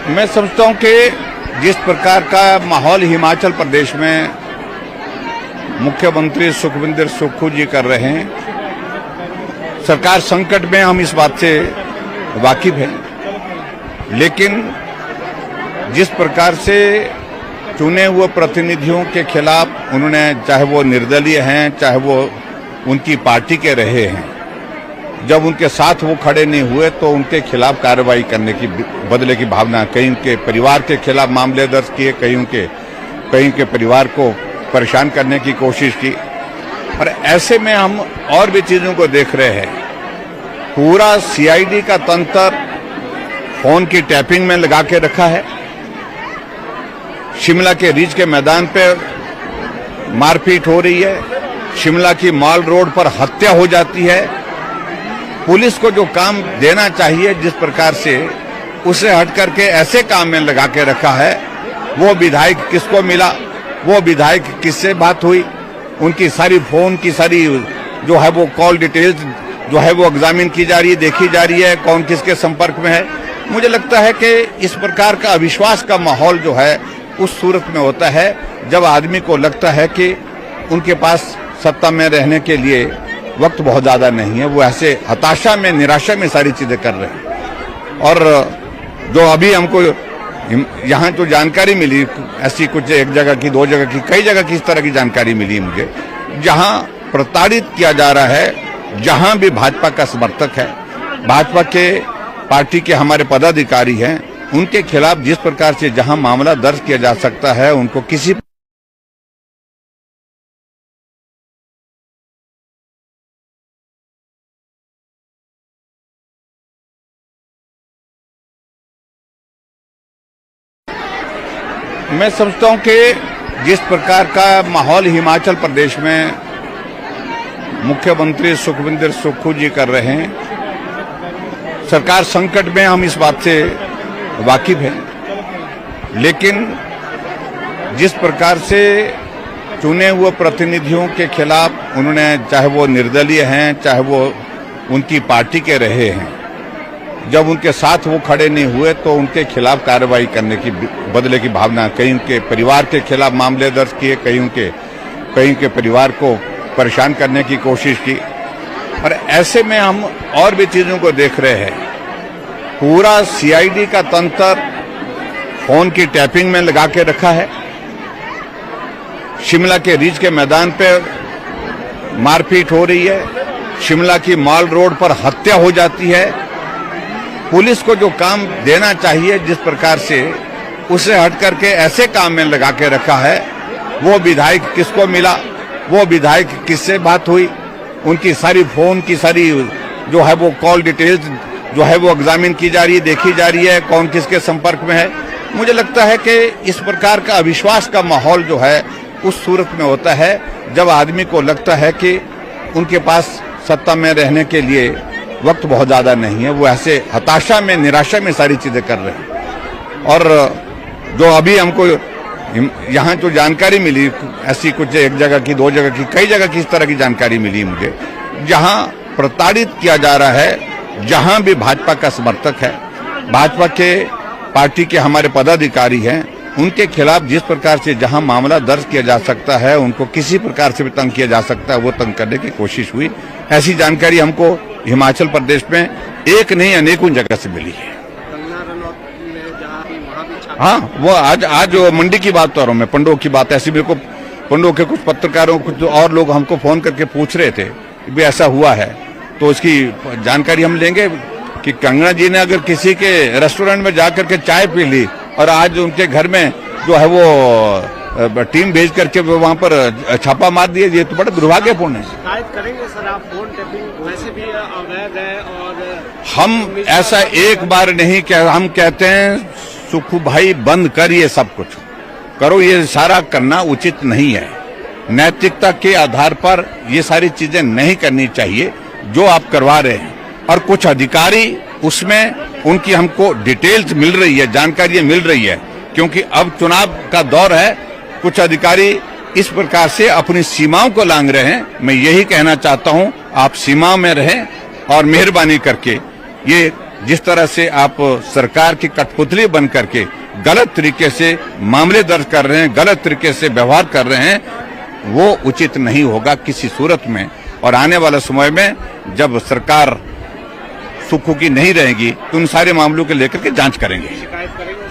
मैं समझता हूं कि जिस प्रकार का माहौल हिमाचल प्रदेश में मुख्यमंत्री सुखविंदर सुक्खू जी कर रहे हैं, सरकार संकट में, हम इस बात से वाकिफ हैं। लेकिन जिस प्रकार से चुने हुए प्रतिनिधियों के खिलाफ उन्होंने, चाहे वो निर्दलीय हैं, चाहे वो उनकी पार्टी के रहे हैं, जब उनके साथ वो खड़े नहीं हुए तो उनके खिलाफ कार्रवाई करने की बदले की भावना, कहीं उनके परिवार के खिलाफ मामले दर्ज किए, कहीं के परिवार को परेशान करने की कोशिश की। और ऐसे में हम और भी चीजों को देख रहे हैं। पूरा सीआईडी का तंत्र फोन की टैपिंग में लगा के रखा है। शिमला के रिज के मैदान पे मारपीट हो रही है। शिमला की मॉल रोड पर हत्या हो जाती है। पुलिस को जो काम देना चाहिए जिस प्रकार से, उसे हट करके ऐसे काम में लगा के रखा है। वो विधायक किसको मिला, वो विधायक किससे बात हुई, उनकी सारी फोन की सारी जो है वो कॉल डिटेल्स जो है वो एग्जामिन की जा रही है, देखी जा रही है, कौन किसके संपर्क में है। मुझे लगता है कि इस प्रकार का अविश्वास का माहौल जो है उस सूरत में होता है जब आदमी को लगता है कि उनके पास सत्ता में रहने के लिए वक्त बहुत ज्यादा नहीं है। वो ऐसे हताशा में, निराशा में सारी चीजें कर रहे हैं। और जो अभी हमको यहाँ जो जानकारी मिली, ऐसी कुछ एक जगह की, दो जगह की, कई जगह की इस तरह की जानकारी मिली मुझे, जहाँ प्रताड़ित किया जा रहा है, जहाँ भी भाजपा का समर्थक है, भाजपा के पार्टी के हमारे पदाधिकारी हैं, उनके खिलाफ जिस प्रकार से जहाँ मामला दर्ज किया जा सकता है, उनको किसी मैं समझता हूं कि जिस प्रकार का माहौल हिमाचल प्रदेश में मुख्यमंत्री सुखविंदर सुक्खू जी कर रहे हैं, सरकार संकट में, हम इस बात से वाकिफ हैं। लेकिन जिस प्रकार से चुने हुए प्रतिनिधियों के खिलाफ उन्होंने, चाहे वो निर्दलीय हैं, चाहे वो उनकी पार्टी के रहे हैं, जब उनके साथ वो खड़े नहीं हुए तो उनके खिलाफ कार्रवाई करने की बदले की भावना, कहीं उनके परिवार के खिलाफ मामले दर्ज किए, कहीं के परिवार को परेशान करने की कोशिश की। और ऐसे में हम और भी चीजों को देख रहे हैं। पूरा सीआईडी का तंत्र फोन की टैपिंग में लगा के रखा है। शिमला के रिज के मैदान पे मारपीट हो रही है। शिमला की मॉल रोड पर हत्या हो जाती है। पुलिस को जो काम देना चाहिए जिस प्रकार से, उसे हट करके ऐसे काम में लगा के रखा है। वो विधायक किसको मिला, वो विधायक किससे बात हुई, उनकी सारी फोन की सारी जो है वो कॉल डिटेल्स जो है वो एग्जामिन की जा रही है, देखी जा रही है, कौन किसके संपर्क में है। मुझे लगता है कि इस प्रकार का अविश्वास का माहौल जो है उस सूरत में होता है जब आदमी को लगता है कि उनके पास सत्ता में रहने के लिए वक्त बहुत ज्यादा नहीं है। वो ऐसे हताशा में, निराशा में सारी चीजें कर रहे हैं। और जो अभी हमको यहाँ जो जानकारी मिली, ऐसी कुछ एक जगह की, दो जगह की, कई जगह की इस तरह की जानकारी मिली मुझे, जहाँ प्रताड़ित किया जा रहा है, जहाँ भी भाजपा का समर्थक है, भाजपा के पार्टी के हमारे पदाधिकारी हैं, उनके खिलाफ जिस प्रकार से जहां मामला दर्ज किया जा सकता है, उनको किसी प्रकार से भी तंग किया जा सकता है, वो तंग करने की कोशिश हुई। ऐसी जानकारी हमको हिमाचल प्रदेश में एक नहीं अनेकों जगह से मिली है। हाँ, वो आज मंडी की बात कर रहा हूँ मैं, पंडोह की बात। ऐसी मेरे को पंडोह के कुछ पत्रकारों, कुछ और लोग हमको फोन करके पूछ रहे थे भी ऐसा हुआ है, तो इसकी जानकारी हम लेंगे कि कंगना जी ने अगर किसी के रेस्टोरेंट में जाकर के चाय पी ली और आज उनके घर में जो है वो टीम भेज करके वहां पर छापा मार दिया, ये तो बड़ा दुर्भाग्यपूर्ण है। शिकायत करेंगे सर आप? फोन टैपिंग वैसे भी गए और हम ऐसा एक बार नहीं कह, हम कहते हैं सुक्खू भाई बंद कर, ये सब कुछ करो, ये सारा करना उचित नहीं है। नैतिकता के आधार पर ये सारी चीजें नहीं करनी चाहिए जो आप करवा रहे हैं। और कुछ अधिकारी उसमें, उनकी हमको डिटेल्स मिल रही है, जानकारियां मिल रही है, क्योंकि अब चुनाव का दौर है। कुछ अधिकारी इस प्रकार से अपनी सीमाओं को लांघ रहे हैं। मैं यही कहना चाहता हूं, आप सीमा में रहें और मेहरबानी करके ये जिस तरह से आप सरकार की कठपुतली बन करके गलत तरीके से मामले दर्ज कर रहे हैं, गलत तरीके से व्यवहार कर रहे हैं, वो उचित नहीं होगा किसी सूरत में। और आने वाले समय में जब सरकार सुखों की नहीं रहेगी तो उन सारे मामलों को लेकर के जांच करेंगे। शिकायत करेंगे